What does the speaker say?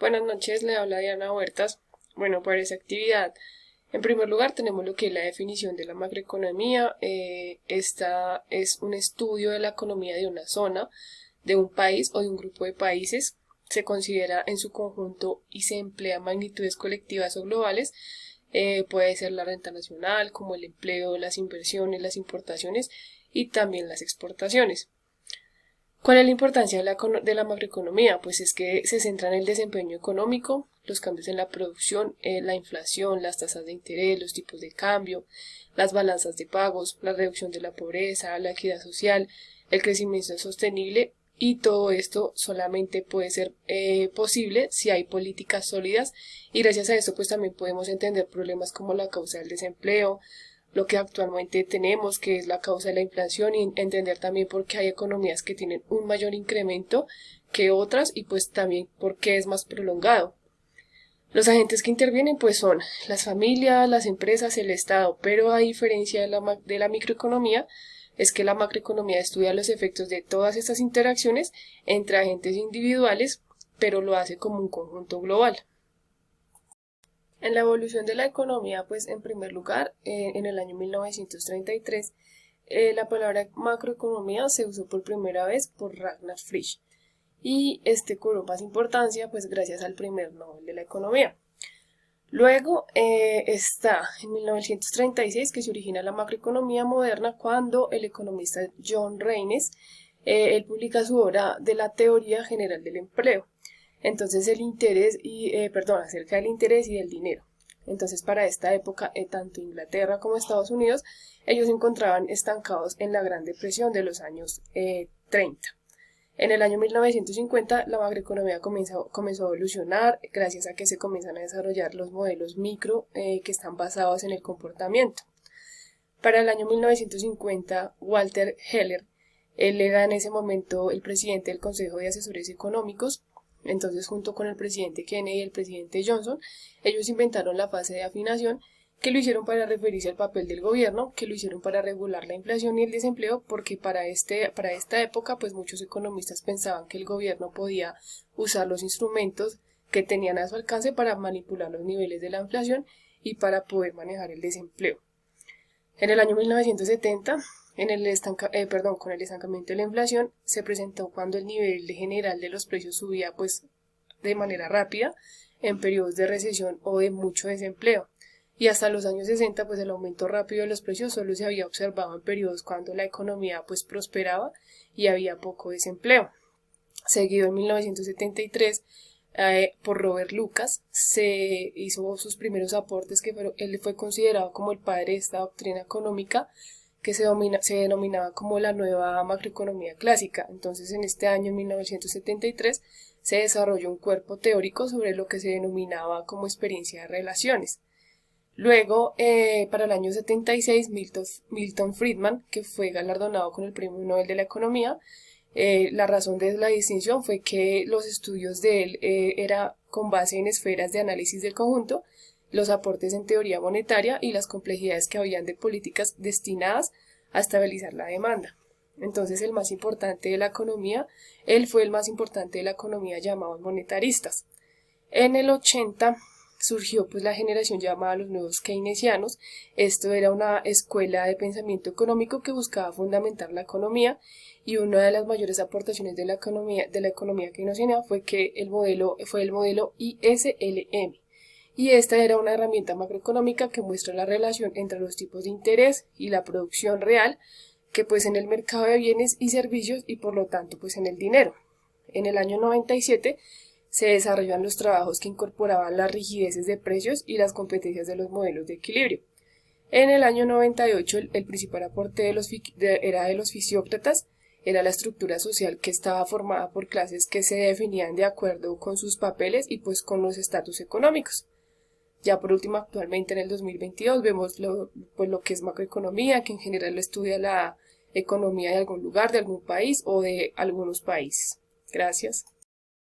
Buenas noches, le habla Diana Huertas. Bueno, para esa actividad, en primer lugar tenemos lo que es la definición de la macroeconomía. Esta es un estudio de la economía de una zona, de un país o de un grupo de países. Se considera en su conjunto y se emplea magnitudes colectivas o globales. Puede ser la renta nacional, como el empleo, las inversiones, las importaciones y también las exportaciones. ¿Cuál es la importancia de la macroeconomía? Pues es que se centra en el desempeño económico, los cambios en la producción, la inflación, las tasas de interés, los tipos de cambio, las balanzas de pagos, la reducción de la pobreza, la equidad social, el crecimiento sostenible, y todo esto solamente puede ser posible si hay políticas sólidas, y gracias a esto pues también podemos entender problemas como la causa del desempleo, lo que actualmente tenemos, que es la causa de la inflación, y entender también por qué hay economías que tienen un mayor incremento que otras, y pues también por qué es más prolongado. Los agentes que intervienen pues son las familias, las empresas, el Estado, pero a diferencia de la microeconomía, es que la macroeconomía estudia los efectos de todas estas interacciones entre agentes individuales, pero lo hace como un conjunto global. En la evolución de la economía, pues en primer lugar, en el año 1933, la palabra macroeconomía se usó por primera vez por Ragnar Frisch, y este cobró más importancia pues gracias al primer Nobel de la economía. Luego está en 1936 que se origina la macroeconomía moderna, cuando el economista John Reynes él publica su obra de la teoría general del empleo. Entonces acerca del interés y del dinero. Entonces para esta época, tanto Inglaterra como Estados Unidos, ellos se encontraban estancados en la Gran Depresión de los años 30. En el año 1950 la macroeconomía comenzó a evolucionar gracias a que se comienzan a desarrollar los modelos micro que están basados en el comportamiento. Para el año 1950, Walter Heller, él era en ese momento el presidente del Consejo de Asesores Económicos. Entonces, junto con el presidente Kennedy y el presidente Johnson, ellos inventaron la fase de afinación, que lo hicieron para referirse al papel del gobierno, que lo hicieron para regular la inflación y el desempleo, porque para esta época, pues muchos economistas pensaban que el gobierno podía usar los instrumentos que tenían a su alcance para manipular los niveles de la inflación y para poder manejar el desempleo. En el año 1970, con el estancamiento de la inflación, se presentó cuando el nivel general de los precios subía pues de manera rápida en periodos de recesión o de mucho desempleo. Y hasta los años 60, pues el aumento rápido de los precios solo se había observado en periodos cuando la economía pues prosperaba y había poco desempleo. Seguido en 1973, por Robert Lucas, se hizo sus primeros aportes, él fue considerado como el padre de esta doctrina económica, que se denominaba como la nueva macroeconomía clásica. Entonces, en este año, en 1973, se desarrolló un cuerpo teórico sobre lo que se denominaba como experiencia de relaciones. Luego, para el año 76, Milton Friedman, que fue galardonado con el Premio Nobel de la Economía, la razón de la distinción fue que los estudios de él era con base en esferas de análisis del conjunto, los aportes en teoría monetaria y las complejidades que habían de políticas destinadas a estabilizar la demanda. Entonces él fue el más importante de la economía, llamados monetaristas. En el 80 surgió pues la generación llamada los nuevos keynesianos. Esto era una escuela de pensamiento económico que buscaba fundamentar la economía, y una de las mayores aportaciones de la economía keynesiana fue el modelo ISLM. Y esta era una herramienta macroeconómica que muestra la relación entre los tipos de interés y la producción real, que pues en el mercado de bienes y servicios, y por lo tanto pues en el dinero. En el año 97 se desarrollan los trabajos que incorporaban las rigideces de precios y las competencias de los modelos de equilibrio. En el año 98 el principal aporte era de los fisiócratas, era la estructura social que estaba formada por clases que se definían de acuerdo con sus papeles y pues con los estatus económicos. Ya por último, actualmente en el 2022 vemos lo que es macroeconomía, que en general estudia la economía de algún lugar, de algún país o de algunos países. Gracias.